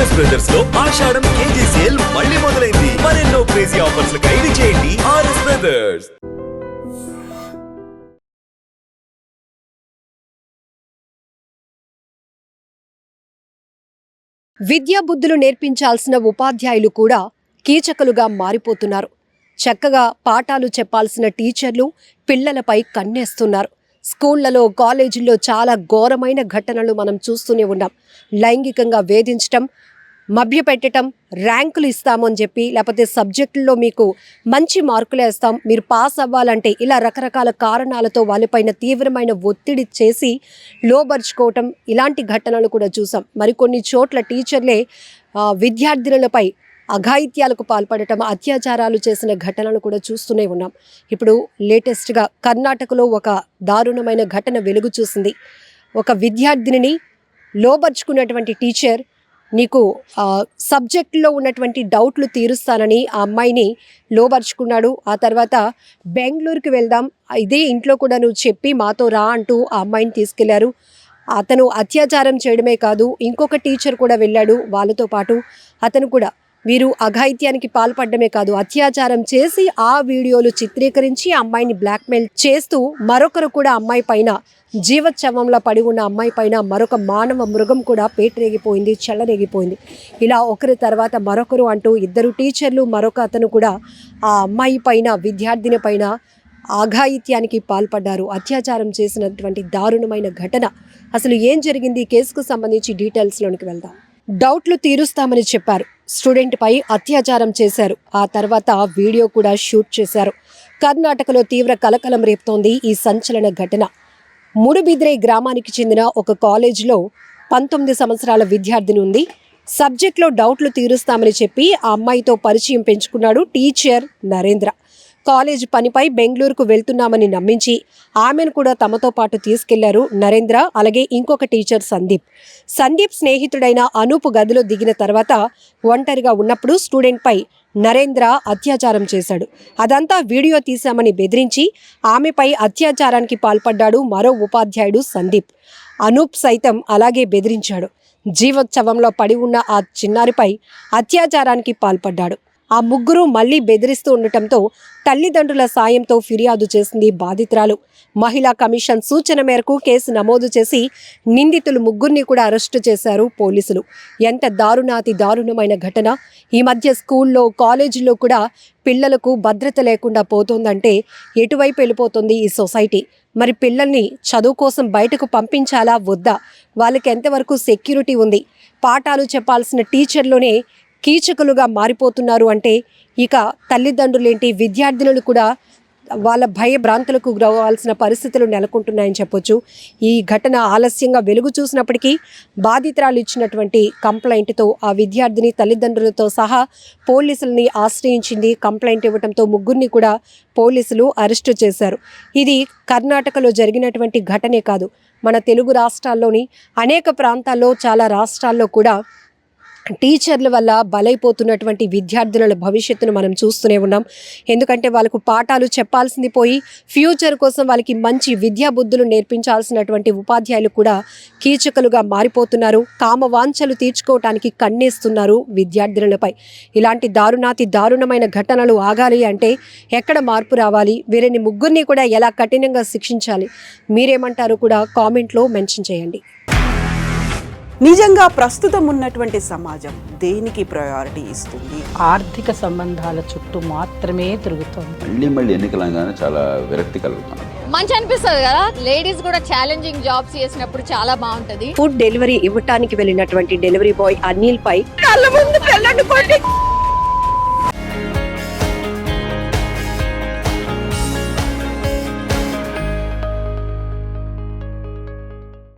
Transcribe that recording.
RS brothers లో ఆషాఢం KG sale మళ్ళీ మొదలైంది. మరెన్నో క్రేజీ ఆఫర్స్ ఖైదీ చేయండి ఆర్ఎస్ బ్రదర్స్. విద్యా బుద్ధులు నేర్పించాల్సిన ఉపాధ్యాయులు కూడా కీచకులుగా మారిపోతున్నారు. చక్కగా పాఠాలు చెప్పాల్సిన టీచర్లు పిల్లలపై కన్నేస్తున్నారు. స్కూళ్లలో, కాలేజీల్లో చాలా ఘోరమైన ఘటనలు మనం చూస్తూనే ఉన్నాం. లైంగికంగా వేధించటం, మభ్యపెట్టడం, ర్యాంకులు ఇస్తామని చెప్పి, లేకపోతే సబ్జెక్టుల్లో మీకు మంచి మార్కులు వేస్తాం, మీరు పాస్ అవ్వాలంటే ఇలా రకరకాల కారణాలతో వాళ్ళపైన తీవ్రమైన ఒత్తిడి చేసి లోబర్చుకోవటం, ఇలాంటి ఘటనలు కూడా చూసాం. మరికొన్ని చోట్ల టీచర్లే విద్యార్థినులపై అఘాయిత్యాలకు పాల్పడటం, అత్యాచారాలు చేసిన ఘటనలు కూడా చూస్తూనే ఉన్నాం. ఇప్పుడు లేటెస్ట్గా కర్ణాటకలో ఒక దారుణమైన ఘటన వెలుగు చూసింది. ఒక విద్యార్థినిని లోబర్చుకున్నటువంటి టీచర్ నీకు సబ్జెక్టులో ఉన్నటువంటి డౌట్లు తీరుస్తానని ఆ అమ్మాయిని లోబర్చుకున్నాడు. ఆ తర్వాత బెంగళూరుకి వెళ్దాం, ఇదే ఇంట్లో కూడా నువ్వు చెప్పి మాతో రా అంటూ ఆ అమ్మాయిని తీసుకెళ్లారు. అతను అత్యాచారం చేయడమే కాదు, ఇంకొక టీచర్ కూడా వెళ్ళాడు వాళ్ళతో పాటు. అతను కూడా వీరు అఘాయిత్యానికి పాల్పడమే కాదు, అత్యాచారం చేసి ఆ వీడియోలు చిత్రీకరించి అమ్మాయిని బ్లాక్మెయిల్ చేస్తూ మరొకరు కూడా అమ్మాయి పైన, జీవోత్సవంలో పడి ఉన్న అమ్మాయి పైన మరొక మానవ మృగం కూడా పేటరేగిపోయింది, చెల్లరేగిపోయింది. ఇలా ఒకరి తర్వాత మరొకరు అంటూ ఇద్దరు టీచర్లు, మరొక అతను కూడా ఆ అమ్మాయి పైన, విద్యార్థిని పైన అఘాయిత్యానికి పాల్పడ్డారు. అత్యాచారం చేసినటువంటి దారుణమైన ఘటన. అసలు ఏం జరిగింది, కేసుకు సంబంధించి డీటెయిల్స్లోనికి వెళ్దాం. డౌట్లు తీరుస్తామని చెప్పారు, స్టూడెంట్పై అత్యాచారం చేశారు, ఆ తర్వాత వీడియో కూడా షూట్ చేశారు. కర్ణాటకలో తీవ్ర కలకలం రేపుతోంది ఈ సంచలన ఘటన. ముడుబిద్రై గ్రామానికి చెందిన ఒక కాలేజీలో 19 సంవత్సరాల విద్యార్థిని ఉంది. సబ్జెక్ట్లో డౌట్లు తీరుస్తామని చెప్పి ఆ అమ్మాయితో పరిచయం పెంచుకున్నాడు టీచర్ నరేంద్ర. కాలేజ్ పనిపై బెంగళూరుకు వెళ్తున్నామని నమ్మించి ఆమెను కూడా తమతో పాటు తీసుకెళ్లారు నరేంద్ర, అలాగే ఇంకొక టీచర్ సందీప్ స్నేహితుడైన అనూప్ గదిలో దిగిన తర్వాత ఒంటరిగా ఉన్నప్పుడు స్టూడెంట్పై నరేంద్ర అత్యాచారం చేశాడు. అదంతా వీడియో తీశామని బెదిరించి ఆమెపై అత్యాచారానికి పాల్పడ్డాడు మరో ఉపాధ్యాయుడు సందీప్. అనూప్ సైతం అలాగే బెదిరించాడు. జీవోత్సవంలో పడి ఉన్న ఆ చిన్నారిపై అత్యాచారానికి పాల్పడ్డాడు. ఆ ముగ్గురు మళ్లీ బెదిరిస్తూ ఉండటంతో తల్లిదండ్రుల సాయంతో ఫిర్యాదు చేసింది బాధితురాలు. మహిళా కమిషన్ సూచన మేరకు కేసు నమోదు చేసి నిందితులు ముగ్గురిని కూడా అరెస్టు చేశారు పోలీసులు. ఎంత దారుణాతి దారుణమైన ఘటన. ఈ మధ్య స్కూల్లో, కాలేజీల్లో కూడా పిల్లలకు భద్రత లేకుండా పోతోందంటే ఎటువైపు వెళ్ళిపోతుంది ఈ సొసైటీ? మరి పిల్లల్ని చదువు కోసం బయటకు పంపించాలా వద్దా? వాళ్ళకి ఎంతవరకు సెక్యూరిటీ ఉంది? పాఠాలు చెప్పాల్సిన టీచర్లోనే కీచకులుగా మారిపోతున్నారు అంటే ఇక తల్లిదండ్రులేంటి, విద్యార్థినులు కూడా వాళ్ళ భయభ్రాంతులకు గురవ్వాల్సిన పరిస్థితులు నెలకొంటున్నాయని చెప్పొచ్చు. ఈ ఘటన ఆలస్యంగా వెలుగు చూసినప్పటికీ బాధితురాలు ఇచ్చినటువంటి కంప్లైంట్తో ఆ విద్యార్థిని తల్లిదండ్రులతో సహా పోలీసుల్ని ఆశ్రయించింది. కంప్లైంట్ ఇవ్వడంతో ముగ్గురిని కూడా పోలీసులు అరెస్టు చేశారు. ఇది కర్ణాటకలో జరిగినటువంటి ఘటనే కాదు, మన తెలుగు రాష్ట్రాల్లోని అనేక ప్రాంతాల్లో, చాలా రాష్ట్రాల్లో కూడా టీచర్ల వల్ల బలైపోతున్నటువంటి విద్యార్థుల భవిష్యత్తును మనం చూస్తూనే ఉన్నాం. ఎందుకంటే వాళ్ళకు పాఠాలు చెప్పాల్సింది పోయి ఫ్యూచర్ కోసం వాళ్ళకి మంచి విద్యా బుద్ధులు నేర్పించాల్సినటువంటి ఉపాధ్యాయులు కూడా కీచకులుగా మారిపోతున్నారు. కామవాంఛలు తీర్చుకోవటానికి కన్నేస్తున్నారు విద్యార్థులపై. ఇలాంటి దారుణాతి దారుణమైన ఘటనలు ఆగాలి అంటే ఎక్కడ మార్పు రావాలి? వీరిని ముగ్గురిని కూడా ఎలా కఠినంగా శిక్షించాలి? మీరేమంటారు కూడా కామెంట్లో మెన్షన్ చేయండి. నిజంగా ప్రస్తుతం ఉన్నటువంటి సమాజం దేనికి ప్రయారిటీ ఇస్తుంది? ఆర్థిక సంబంధాల చుట్టూ మాత్రమే తిరుగుతుంది. మళ్ళీ ఎన్నికలంగానే చాలా విరక్తి కలుగుతాను. మంచి అనిపిస్తుంది కదా, లేడీస్ కూడా ఛాలెంజింగ్ జాబ్స్ చేసినప్పుడు చాలా బాగుంటది. ఫుడ్ డెలివరీ ఇవ్వటానికి వెళ్ళినటువంటి డెలివరీ బాయ్ అనిల్ పై కళ్ళ ముందు